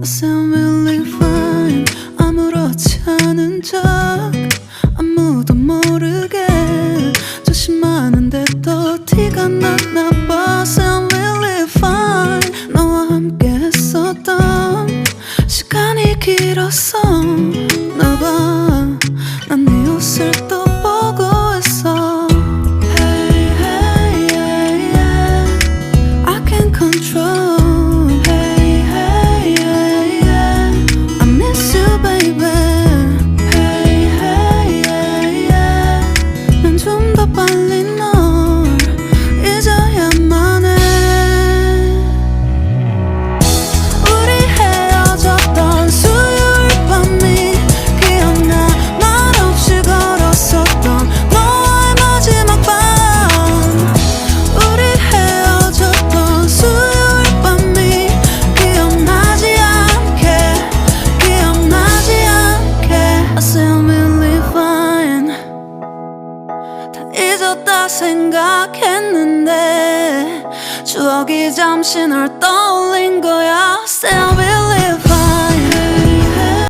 sound really fine. 아무렇지 않은 척 아무도 모르게 조심하는데 또 티가 났나 봐. Sound really fine. 너와 함께 했었던 시간이 길었어 나 봐. 난 네 옷을 또 보고 있어. Hey, hey, yeah, yeah. I can't control. 생각했는데 추억이 잠시 널 떠올린 거야. Still believe